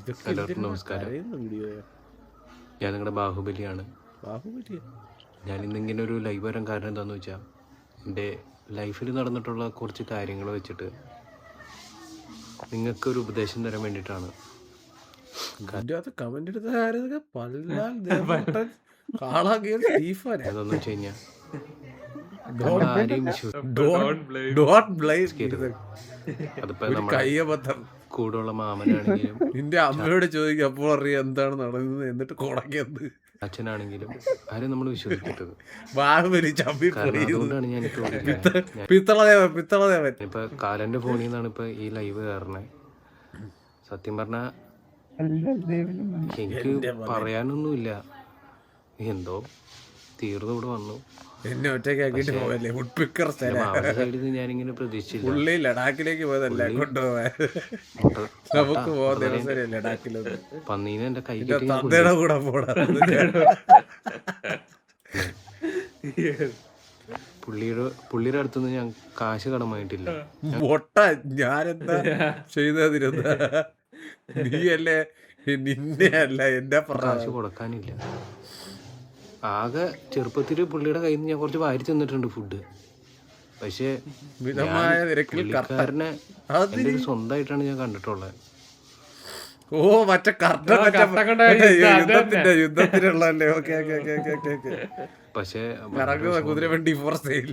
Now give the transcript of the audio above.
എല്ലാവർക്കും നമസ്കാരം. ഞാൻ നിങ്ങളുടെ ബാഹുബലിയാണ്. ഞാൻ ഇന്നിങ്ങനെ ഒരു ലൈവ് വരാൻ കാരണം എന്താണെന്ന് വെച്ചാൽ, എൻ്റെ ലൈഫിൽ നടന്നിട്ടുള്ള കുറച്ച് കാര്യങ്ങൾ വെച്ചിട്ട് നിങ്ങൾക്കൊരു ഉപദേശം തരാൻ വേണ്ടിയിട്ടാണ്. എന്താണെന്ന് വെച്ച് കഴിഞ്ഞാൽ, ആരെയും അതിപ്പോ നമ്മുടെ കൂടെയുള്ള മാമനാണെങ്കിലും നിന്റെ അമ്മയോട് ചോദിക്കും, അപ്പോൾ അറിയാം എന്താണ് നടന്നത്, എന്നിട്ട് കുടക്കിയത് അച്ഛനാണെങ്കിലും ആരും നമ്മൾ വിശ്വസിക്കരുത്. ബാഹുബലി ചമ്പി അതുകൊണ്ടാണ് ഞാൻ പിത്തളദേവൻ ഇപ്പൊ കാലന്റെ ഫോണിൽ നിന്നാണ് ഇപ്പൊ ഈ ലൈവ് കയറണേ. സത്യം പറഞ്ഞ എനിക്ക് പറയാനൊന്നുമില്ല, എന്തോ തീർന്നു ഇവിടെ വന്നു. എന്നെ ഒറ്റയ്ക്കാക്കിട്ട് പോവല്ലേ വുഡ്പിക്കർ സൈഡിൽ ഞാനിങ്ങനെ പ്രതീക്ഷിച്ചില്ല. പുള്ളി ലഡാക്കിലേക്ക് പോയതല്ലേ കൊണ്ടുപോവാൻ. നമുക്ക് പോവാൻ ദിവസം ലഡാക്കിലൊന്ന് പന്നീനെ എന്റെ കൈ തന്തയുടെ കൂടെ പോടാ. പുള്ളിയുടെ അടുത്തുനിന്ന് ഞാൻ കാശ് കടമായിട്ടില്ല. മൊട്ട ഞാനെന്താ ചെയ്തിരുന്ന നീയല്ലേ, നിന്നെ അല്ല എന്റെ കാശ് കൊടുക്കാനില്ല. ആകെ ചെറുപ്പത്തില് പുള്ളിയുടെ കയ്യിൽ നിന്ന് ഞാൻ കുറച്ച് വാരി തന്നിട്ടുണ്ട് ഫുഡ്. പക്ഷെ മിതമായ നിരക്കിൽ പുള്ളിക്കാരനെ സ്വന്തമായിട്ടാണ് ഞാൻ കണ്ടിട്ടുള്ളത്. ഓ മറ്റേ യുദ്ധത്തിനുള്ളല്ലേ. ഓക്കെ പക്ഷെ കുതിരവണ്ടി ഫോർ സെയിൽ